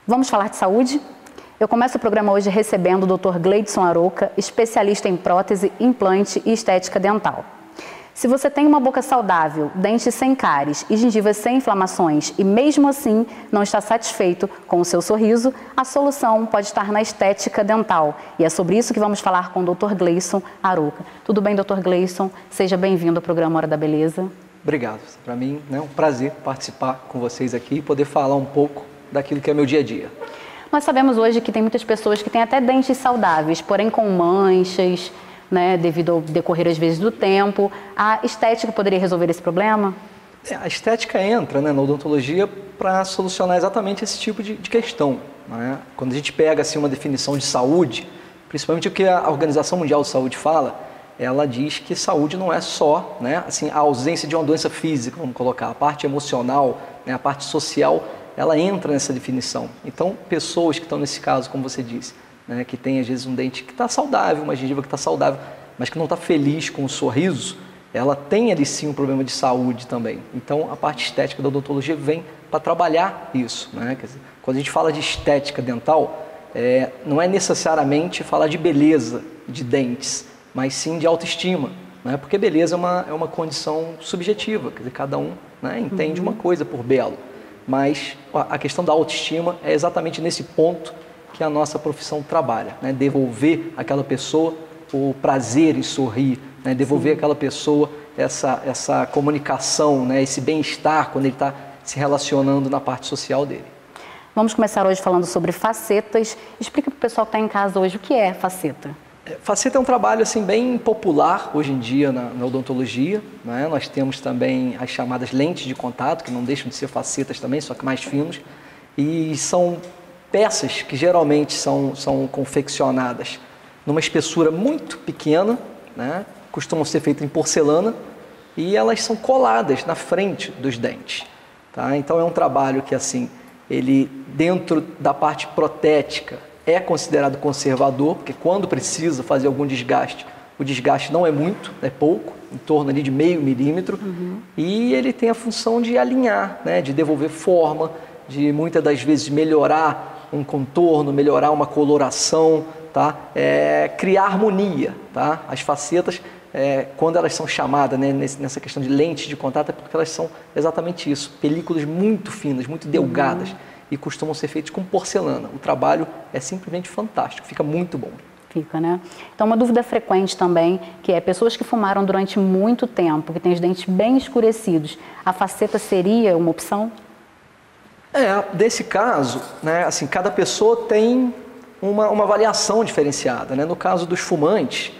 Vamos falar de saúde? Eu começo o programa hoje recebendo o Dr. Gleidson Arouca, especialista em prótese, implante e estética dental. Se você tem uma boca saudável, dentes sem cáries e gengivas sem inflamações e mesmo assim não está satisfeito com o seu sorriso, a solução pode estar na estética dental. E é sobre isso que vamos falar com o Dr. Gleidson Arouca. Tudo bem, Dr. Gleidson? Seja bem-vindo ao programa Hora da Beleza. Obrigado. Para mim é um prazer participar com vocês aqui e poder falar um pouco daquilo que é meu dia a dia. Nós sabemos hoje que tem muitas pessoas que têm até dentes saudáveis, porém com manchas, devido ao decorrer às vezes do tempo. A estética poderia resolver esse problema? A estética entra na odontologia para solucionar exatamente esse tipo de questão. Quando a gente pega assim, uma definição de saúde, principalmente o que a Organização Mundial de Saúde fala, ela diz que saúde não é só assim, a ausência de uma doença física, vamos colocar, a parte emocional, a parte social, ela entra nessa definição. Então, pessoas que estão nesse caso, como você disse, que tem às vezes um dente que está saudável, uma gengiva que está saudável, mas que não está feliz com o sorriso, ela tem ali sim um problema de saúde também. Então, a parte estética da odontologia vem para trabalhar isso. Quer dizer, quando a gente fala de estética dental, não é necessariamente falar de beleza de dentes, mas sim de autoestima, porque beleza é uma condição subjetiva, quer dizer, cada um entende uma coisa por belo. Mas a questão da autoestima é exatamente nesse ponto que a nossa profissão trabalha, devolver àquela pessoa o prazer em sorrir, devolver àquela pessoa essa comunicação, esse bem-estar quando ele está se relacionando na parte social dele. Vamos começar hoje falando sobre facetas. Explica para o pessoal que está em casa hoje o que é faceta. Faceta é um trabalho assim, bem popular hoje em dia na odontologia. Nós temos também as chamadas lentes de contato, que não deixam de ser facetas também, só que mais finos. E são peças que geralmente são confeccionadas numa espessura muito pequena, costumam ser feitas em porcelana, e elas são coladas na frente dos dentes. Então é um trabalho que assim, ele dentro da parte protética, é considerado conservador, porque quando precisa fazer algum desgaste, o desgaste não é muito, é pouco, em torno ali de meio milímetro, e ele tem a função de alinhar, de devolver forma, de muitas das vezes melhorar um contorno, melhorar uma coloração, criar harmonia. As facetas, quando elas são chamadas nessa questão de lentes de contato, é porque elas são exatamente isso, películas muito finas, muito delgadas, e costumam ser feitos com porcelana. O trabalho é simplesmente fantástico, fica muito bom. Fica, Então, uma dúvida frequente também, que é pessoas que fumaram durante muito tempo, que têm os dentes bem escurecidos, a faceta seria uma opção? Desse caso, assim, cada pessoa tem uma avaliação diferenciada. No caso dos fumantes,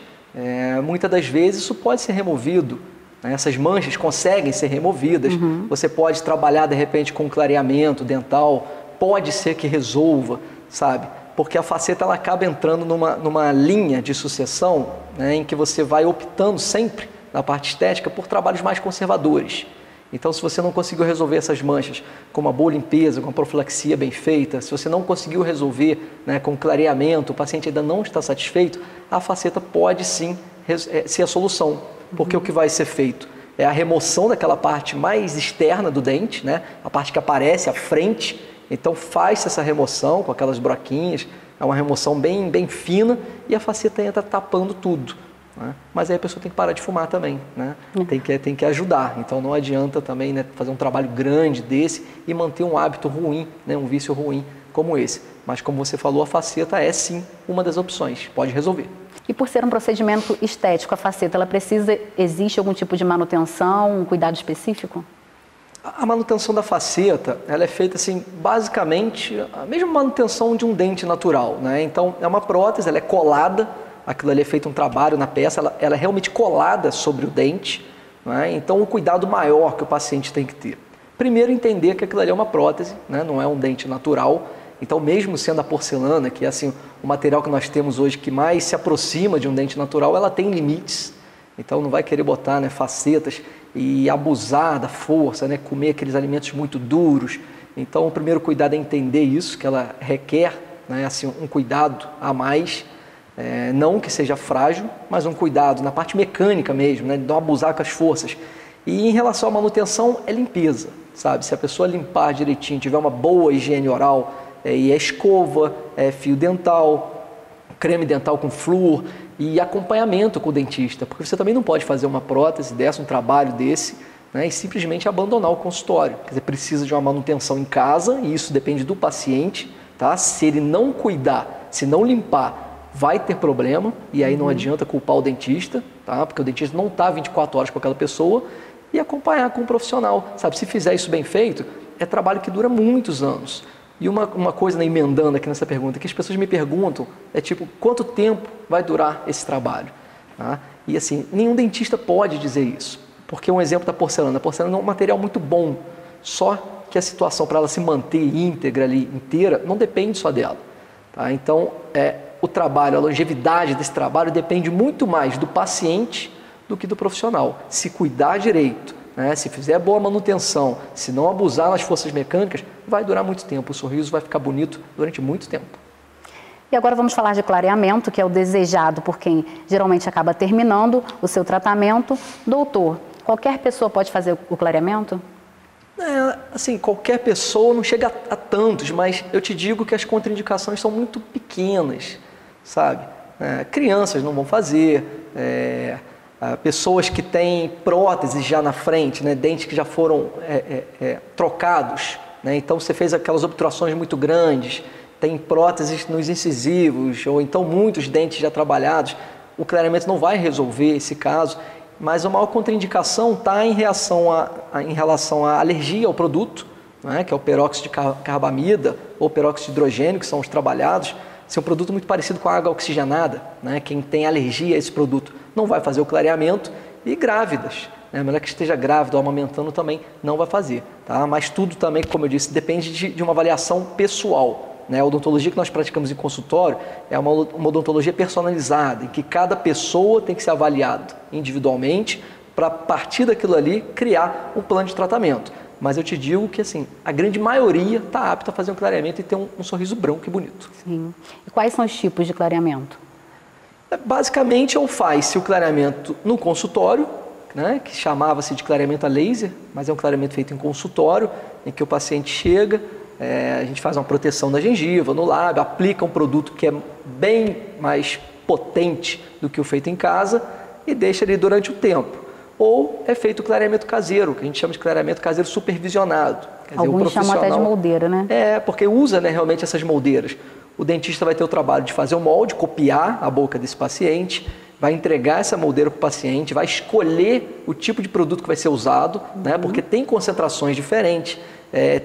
muitas das vezes isso pode ser removido. Essas manchas conseguem ser removidas, você pode trabalhar de repente com clareamento dental, pode ser que resolva, sabe? Porque a faceta ela acaba entrando numa linha de sucessão, em que você vai optando sempre, na parte estética, por trabalhos mais conservadores. Então, se você não conseguiu resolver essas manchas com uma boa limpeza, com uma profilaxia bem feita, se você não conseguiu resolver com clareamento, o paciente ainda não está satisfeito, a faceta pode sim ser a solução. Porque o que vai ser feito é a remoção daquela parte mais externa do dente, a parte que aparece à frente. Então faz essa remoção com aquelas broquinhas, é uma remoção bem, bem fina e a faceta entra tapando tudo. Mas aí a pessoa tem que parar de fumar também, tem que ajudar. Então não adianta também fazer um trabalho grande desse e manter um hábito ruim, um vício ruim como esse. Mas como você falou, a faceta é sim uma das opções, pode resolver. E por ser um procedimento estético, a faceta, existe algum tipo de manutenção, um cuidado específico? A manutenção da faceta, ela é feita assim, basicamente, a mesma manutenção de um dente natural, Então, é uma prótese, ela é colada, aquilo ali é feito um trabalho na peça, ela é realmente colada sobre o dente, Então, o cuidado maior que o paciente tem que ter. Primeiro, entender que aquilo ali é uma prótese, não é um dente natural. Então, mesmo sendo a porcelana, que é assim, o material que nós temos hoje que mais se aproxima de um dente natural, ela tem limites. Então, não vai querer botar facetas e abusar da força, comer aqueles alimentos muito duros. Então, o primeiro cuidado é entender isso, que ela requer assim, um cuidado a mais. Não que seja frágil, mas um cuidado na parte mecânica mesmo, de não abusar com as forças. E em relação à manutenção, é limpeza, sabe? Se a pessoa limpar direitinho, tiver uma boa higiene oral, e é escova, é fio dental, creme dental com flúor e acompanhamento com o dentista, porque você também não pode fazer uma prótese dessa, um trabalho desse, né, e simplesmente abandonar o consultório. Quer dizer, precisa de uma manutenção em casa e isso depende do paciente, tá? Se ele não cuidar, se não limpar, vai ter problema e aí não adianta culpar o dentista, tá? Porque o dentista não está 24 horas com aquela pessoa, e acompanhar com um profissional, sabe? Se fizer isso bem feito, é trabalho que dura muitos anos. E uma coisa, né, emendando aqui nessa pergunta, que as pessoas me perguntam, é tipo, quanto tempo vai durar esse trabalho? Tá? E assim, nenhum dentista pode dizer isso, porque um exemplo da porcelana. A porcelana é um material muito bom, só que a situação para ela se manter íntegra ali, inteira, não depende só dela. Tá? Então, o trabalho, a longevidade desse trabalho depende muito mais do paciente do que do profissional. Se cuidar direito, né, se fizer boa manutenção, se não abusar nas forças mecânicas, vai durar muito tempo, o sorriso vai ficar bonito durante muito tempo. E agora vamos falar de clareamento, que é o desejado por quem geralmente acaba terminando o seu tratamento. Doutor, qualquer pessoa pode fazer o clareamento? Assim, qualquer pessoa, não chega a tantos, mas eu te digo que as contraindicações são muito pequenas, sabe? Crianças não vão fazer, pessoas que têm próteses já na frente, né, dentes que já foram trocados, né, então você fez aquelas obturações muito grandes, tem próteses nos incisivos, ou então muitos dentes já trabalhados, o clareamento não vai resolver esse caso, mas a maior contraindicação está em relação à alergia ao produto, né, que é o peróxido de carbamida ou peróxido de hidrogênio, que são os trabalhados. Se é um produto muito parecido com a água oxigenada, né, quem tem alergia a esse produto não vai fazer o clareamento, e grávidas, né, a mulher que esteja grávida ou amamentando também não vai fazer, tá? Mas tudo também, como eu disse, depende de uma avaliação pessoal, né? A odontologia que nós praticamos em consultório é uma odontologia personalizada, em que cada pessoa tem que ser avaliada individualmente para, a partir daquilo ali, criar um plano de tratamento. Mas eu te digo que assim, a grande maioria está apta a fazer um clareamento e ter um sorriso branco e bonito. Sim. E quais são os tipos de clareamento? Basicamente, ou faz-se o clareamento no consultório, né, que chamava-se de clareamento a laser, mas é um clareamento feito em consultório, em que o paciente chega, a gente faz uma proteção da gengiva, no lábio, aplica um produto que é bem mais potente do que o feito em casa e deixa ali durante o tempo. Ou é feito o clareamento caseiro, que a gente chama de clareamento caseiro supervisionado. Quer dizer, alguns chamam até de moldeira, né? Porque usa, né, realmente essas moldeiras. O dentista vai ter o trabalho de fazer o molde, copiar a boca desse paciente, vai entregar essa moldeira para o paciente, vai escolher o tipo de produto que vai ser usado, né, porque tem concentrações diferentes,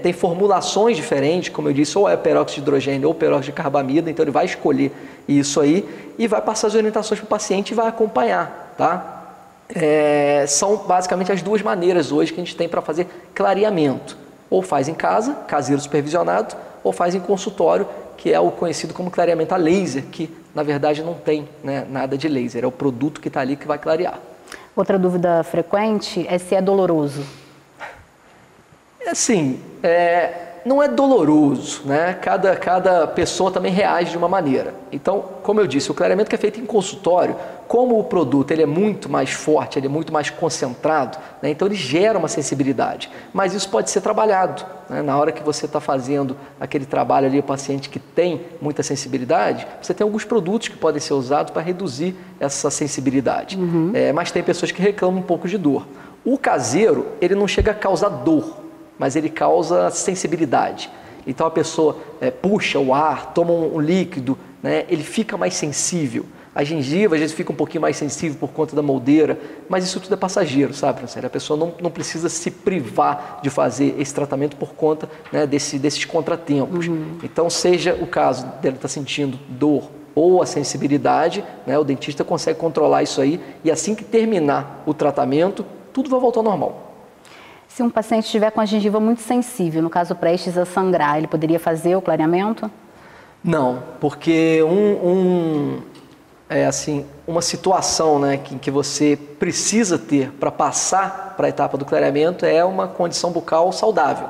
tem formulações diferentes, como eu disse, ou é peróxido de hidrogênio ou peróxido de carbamida, então ele vai escolher isso aí e vai passar as orientações para o paciente e vai acompanhar, tá? São basicamente as duas maneiras hoje que a gente tem para fazer clareamento. Ou faz em casa, caseiro supervisionado, ou faz em consultório, que é o conhecido como clareamento a laser, que na verdade não tem, né, nada de laser, é o produto que está ali que vai clarear. Outra dúvida frequente é se é doloroso. Assim, não é doloroso, né? Cada pessoa também reage de uma maneira. Então, como eu disse, o clareamento que é feito em consultório, como o produto ele é muito mais forte, ele é muito mais concentrado, né? Então ele gera uma sensibilidade. Mas isso pode ser trabalhado, né? Na hora que você está fazendo aquele trabalho ali, o paciente que tem muita sensibilidade, você tem alguns produtos que podem ser usados para reduzir essa sensibilidade. Mas tem pessoas que reclamam um pouco de dor. O caseiro, ele não chega a causar dor, mas ele causa sensibilidade. Então a pessoa puxa o ar, toma um líquido, né, ele fica mais sensível. A gengiva às vezes fica um pouquinho mais sensível por conta da moldeira, mas isso tudo é passageiro, sabe, Francine? A pessoa não precisa se privar de fazer esse tratamento por conta, né, desses contratempos. Então, seja o caso dela estar sentindo dor ou a sensibilidade, né, o dentista consegue controlar isso aí e assim que terminar o tratamento, tudo vai voltar ao normal. Se um paciente estiver com a gengiva muito sensível, no caso prestes a sangrar, ele poderia fazer o clareamento? Não, porque uma situação, né, que você precisa ter para passar para a etapa do clareamento é uma condição bucal saudável.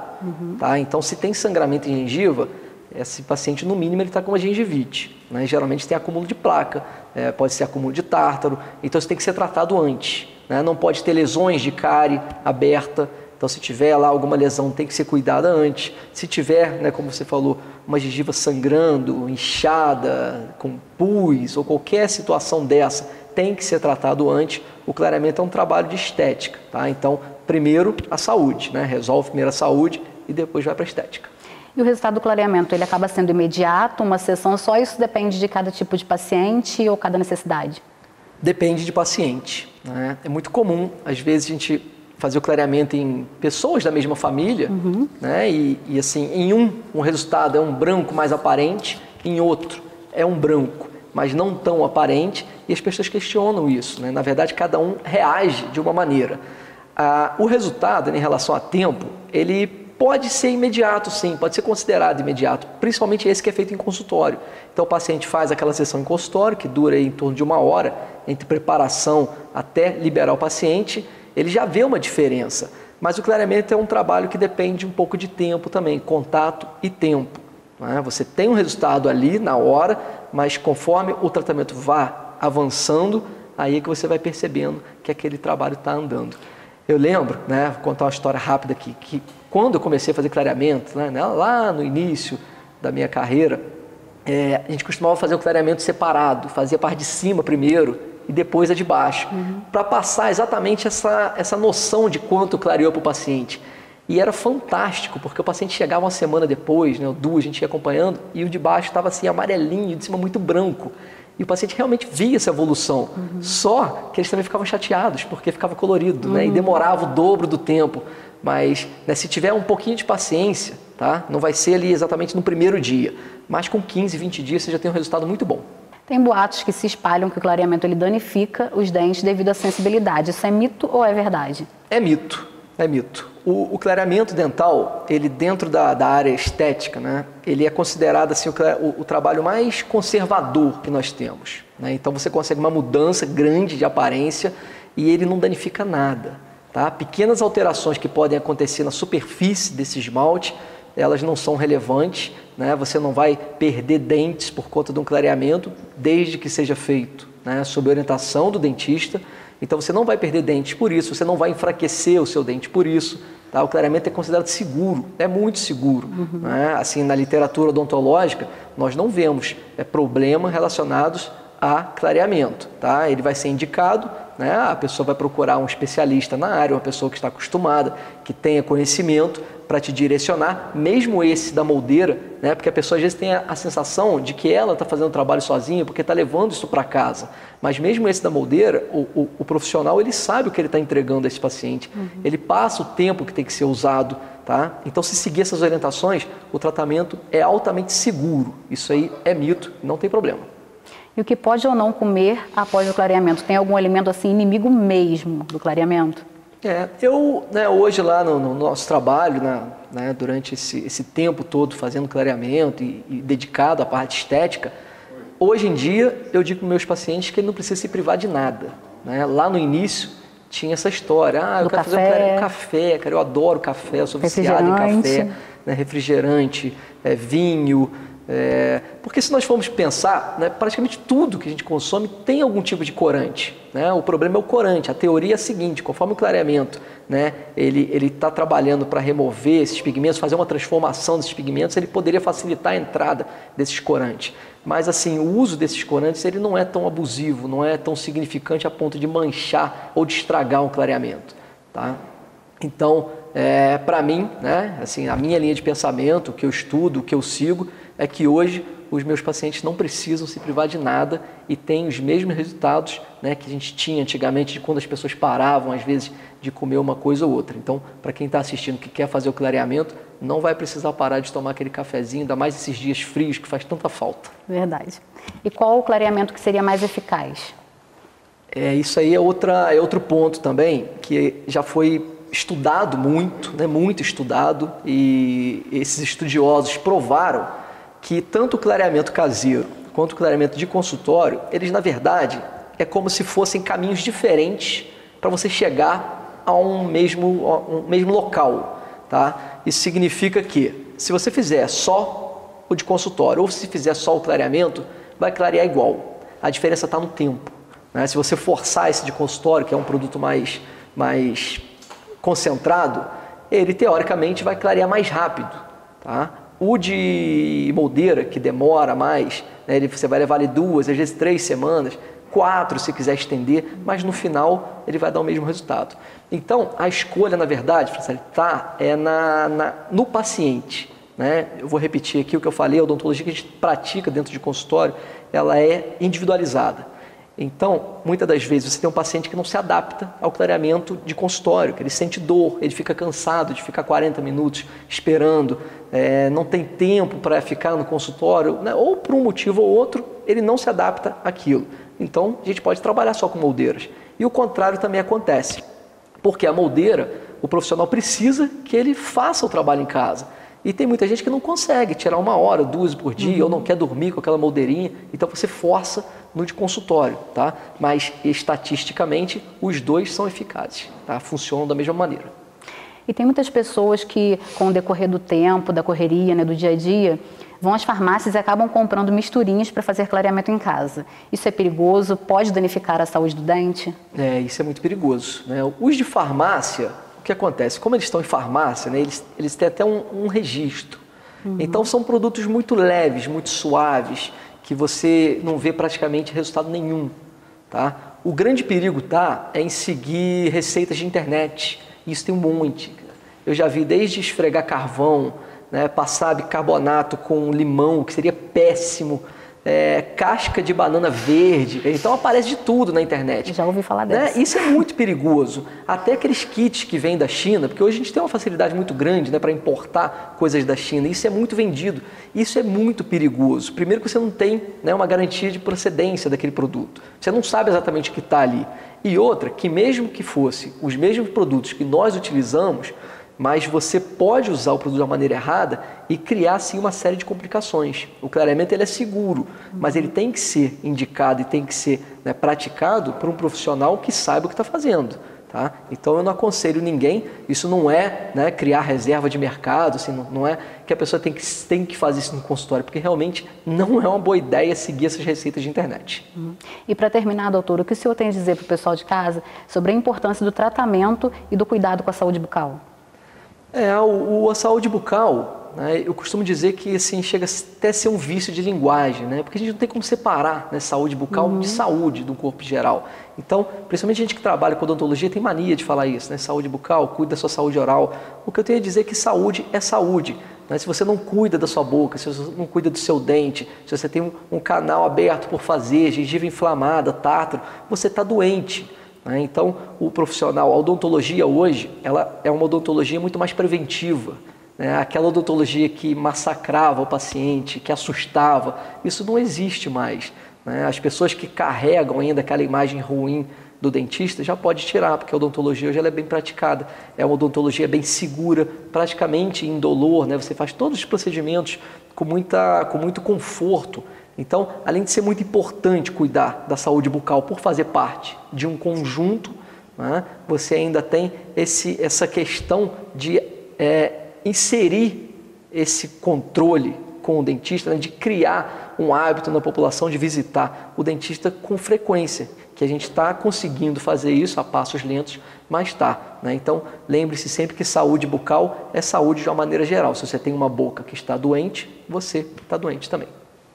Tá? Então, se tem sangramento em gengiva, esse paciente, no mínimo, ele está com uma gengivite, né? Geralmente tem acúmulo de placa, pode ser acúmulo de tártaro, então isso tem que ser tratado antes, né? Não pode ter lesões de cárie aberta. Então, se tiver lá alguma lesão, tem que ser cuidada antes. Se tiver, né, como você falou, uma gengiva sangrando, inchada, com pus ou qualquer situação dessa, tem que ser tratado antes. O clareamento é um trabalho de estética, tá? Então, primeiro a saúde, né? Resolve primeiro a saúde e depois vai para a estética. E o resultado do clareamento, ele acaba sendo imediato, uma sessão só? Isso depende de cada tipo de paciente ou cada necessidade? Depende de paciente, né? É muito comum, às vezes, a gente fazer o clareamento em pessoas da mesma família, né? E assim, em um resultado é um branco mais aparente, em outro é um branco, mas não tão aparente, e as pessoas questionam isso, né? Na verdade, cada um reage de uma maneira. O resultado, em relação a tempo, ele pode ser imediato, sim, pode ser considerado imediato, principalmente esse que é feito em consultório. Então, o paciente faz aquela sessão em consultório, que dura aí em torno de 1 hora, entre preparação até liberar o paciente, ele já vê uma diferença. Mas o clareamento é um trabalho que depende um pouco de tempo também, contato e tempo, né? Você tem um resultado ali na hora, mas conforme o tratamento vá avançando, aí é que você vai percebendo que aquele trabalho está andando. Eu lembro, né, vou contar uma história rápida aqui, que quando eu comecei a fazer clareamento, né, lá no início da minha carreira, a gente costumava fazer o clareamento separado, fazia a parte de cima primeiro e depois a de baixo, para passar exatamente essa noção de quanto clareou para o paciente. E era fantástico, porque o paciente chegava uma semana depois, né, ou 2, a gente ia acompanhando, e o de baixo estava assim amarelinho, de cima muito branco. E o paciente realmente via essa evolução, só que eles também ficavam chateados, porque ficava colorido, né, e demorava o dobro do tempo. Mas, né, se tiver um pouquinho de paciência, tá, não vai ser ali exatamente no primeiro dia, mas com 15, 20 dias você já tem um resultado muito bom. Tem boatos que se espalham que o clareamento ele danifica os dentes devido à sensibilidade. Isso é mito ou é verdade? É mito, é mito. O clareamento dental, ele dentro da área estética, né, ele é considerado assim, o trabalho mais conservador que nós temos, né? Então você consegue uma mudança grande de aparência e ele não danifica nada, tá? Pequenas alterações que podem acontecer na superfície desse esmalte, elas não são relevantes, né? Você não vai perder dentes por conta de um clareamento, desde que seja feito, né, sob orientação do dentista. Então você não vai perder dentes por isso, você não vai enfraquecer o seu dente por isso, tá? O clareamento é considerado seguro, é muito seguro, né? Assim, na literatura odontológica, nós não vemos problemas relacionados a clareamento, tá? Ele vai ser indicado, né? A pessoa vai procurar um especialista na área, uma pessoa que está acostumada, que tenha conhecimento para te direcionar, mesmo esse da moldeira, né? Porque a pessoa às vezes tem a sensação de que ela está fazendo o trabalho sozinha porque está levando isso para casa. Mas mesmo esse da moldeira, o profissional ele sabe o que ele está entregando a esse paciente, ele passa o tempo que tem que ser usado, tá? Então, se seguir essas orientações, o tratamento é altamente seguro. Isso aí é mito, não tem problema. E o que pode ou não comer após o clareamento? Tem algum alimento assim inimigo mesmo do clareamento? Eu, né, hoje lá no nosso trabalho, né, durante esse tempo todo fazendo clareamento e dedicado à parte estética, hoje em dia eu digo para meus pacientes que ele não precisa se privar de nada, né? Lá no início tinha essa história, eu quero fazer um café, cara, eu adoro café, eu sou viciado em café, né, refrigerante, vinho. Porque se nós formos pensar, né, praticamente tudo que a gente consome tem algum tipo de corante, né? O problema é o corante. A teoria é a seguinte: conforme o clareamento, né, ele está trabalhando para remover esses pigmentos, fazer uma transformação desses pigmentos, ele poderia facilitar a entrada desses corantes. Mas assim, o uso desses corantes ele não é tão abusivo, não é tão significante a ponto de manchar ou de estragar um clareamento, tá? Então, para mim, né, assim, a minha linha de pensamento, o que eu estudo, o que eu sigo, é que hoje os meus pacientes não precisam se privar de nada e têm os mesmos resultados, né, que a gente tinha antigamente, de quando as pessoas paravam, às vezes, de comer uma coisa ou outra. Então, para quem está assistindo que quer fazer o clareamento, não vai precisar parar de tomar aquele cafezinho, ainda mais esses dias frios que faz tanta falta. Verdade. E qual o clareamento que seria mais eficaz? Isso aí é outro ponto também, que já foi estudado muito, né, muito estudado, e esses estudiosos provaram que tanto o clareamento caseiro quanto o clareamento de consultório, eles na verdade é como se fossem caminhos diferentes para você chegar a um mesmo local, tá? Isso significa que se você fizer só o de consultório ou se fizer só o clareamento, vai clarear igual. A diferença está no tempo, né? Se você forçar esse de consultório, que é um produto mais concentrado, ele teoricamente vai clarear mais rápido, tá? O de moldeira, que demora mais, né, você vai levar ali 2, às vezes 3 semanas, 4 se quiser estender, mas no final ele vai dar o mesmo resultado. Então, a escolha, na verdade, está no paciente. Né? Eu vou repetir aqui o que eu falei, a odontologia que a gente pratica dentro de consultório, ela é individualizada. Então, muitas das vezes você tem um paciente que não se adapta ao clareamento de consultório, que ele sente dor, ele fica cansado de ficar 40 minutos esperando, não tem tempo para ficar no consultório, né? Ou por um motivo ou outro, ele não se adapta àquilo. Então, a gente pode trabalhar só com moldeiras. E o contrário também acontece, porque a moldeira, o profissional precisa que ele faça o trabalho em casa. E tem muita gente que não consegue tirar 1 hora, 2 por dia, ou não quer dormir com aquela moldeirinha, então você força no de consultório, tá? Mas estatisticamente os dois são eficazes, tá? Funcionam da mesma maneira. E tem muitas pessoas que, com o decorrer do tempo, da correria, né, do dia a dia, vão às farmácias e acabam comprando misturinhas para fazer clareamento em casa. Isso é perigoso? Pode danificar a saúde do dente? Isso é muito perigoso, né? Os de farmácia, o que acontece? Como eles estão em farmácia, né, eles têm até um registro. Então são produtos muito leves, muito suaves, que você não vê praticamente resultado nenhum. Tá? O grande perigo é em seguir receitas de internet. Isso tem um monte. Eu já vi desde esfregar carvão, né, passar bicarbonato com limão, que seria péssimo, casca de banana verde, então aparece de tudo na internet. Já ouvi falar dessa. Né? Isso é muito perigoso. Até aqueles kits que vêm da China, porque hoje a gente tem uma facilidade muito grande, né, para importar coisas da China, isso é muito vendido. Isso é muito perigoso. Primeiro que você não tem, né, uma garantia de procedência daquele produto. Você não sabe exatamente o que está ali. E outra, que mesmo que fosse os mesmos produtos que nós utilizamos, mas você pode usar o produto de uma maneira errada e criar, sim, uma série de complicações. O clareamento ele é seguro, mas ele tem que ser indicado e tem que ser, né, praticado por um profissional que saiba o que está fazendo. Tá? Então eu não aconselho ninguém, isso não é, né, criar reserva de mercado, assim, não é que a pessoa tem que fazer isso no consultório, porque realmente não é uma boa ideia seguir essas receitas de internet. E para terminar, doutor, o que o senhor tem a dizer para o pessoal de casa sobre a importância do tratamento e do cuidado com a saúde bucal? A saúde bucal, né, eu costumo dizer que assim, chega até a ser um vício de linguagem, né, porque a gente não tem como separar, né, saúde bucal de saúde do corpo geral. Então, principalmente a gente que trabalha com odontologia tem mania de falar isso, né, saúde bucal, cuida da sua saúde oral. O que eu tenho a dizer é que saúde é saúde. Né, se você não cuida da sua boca, se você não cuida do seu dente, se você tem um canal aberto por fazer, gengiva inflamada, tártaro, você está doente. Então, o profissional, a odontologia hoje, ela é uma odontologia muito mais preventiva. Né? Aquela odontologia que massacrava o paciente, que assustava, isso não existe mais. Né? As pessoas que carregam ainda aquela imagem ruim do dentista já pode tirar, porque a odontologia hoje ela é bem praticada. É uma odontologia bem segura, praticamente indolor, né? Você faz todos os procedimentos com muito conforto. Então, além de ser muito importante cuidar da saúde bucal por fazer parte de um conjunto, né, você ainda tem essa questão de inserir esse controle com o dentista, né, de criar um hábito na população de visitar o dentista com frequência, que a gente está conseguindo fazer isso a passos lentos, mas está. Né? Então, lembre-se sempre que saúde bucal é saúde de uma maneira geral. Se você tem uma boca que está doente, você está doente também.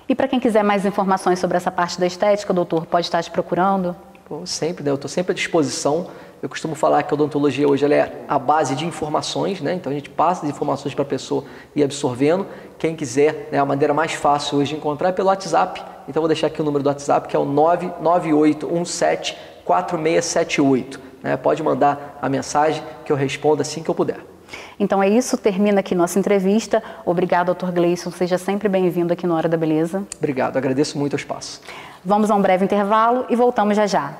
E para quem quiser mais informações sobre essa parte da estética, doutor, pode estar te procurando? Sempre, né? Eu estou sempre à disposição. Eu costumo falar que a odontologia hoje ela é a base de informações, né? Então a gente passa as informações para a pessoa ir absorvendo. Quem quiser, né, a maneira mais fácil hoje de encontrar é pelo WhatsApp. Então eu vou deixar aqui o número do WhatsApp, que é o 998174678. Né? Pode mandar a mensagem que eu respondo assim que eu puder. Então é isso, termina aqui nossa entrevista. Obrigado, doutor Gleidson, seja sempre bem-vindo aqui no Hora da Beleza. Obrigado, agradeço muito o espaço. Vamos a um breve intervalo e voltamos já já.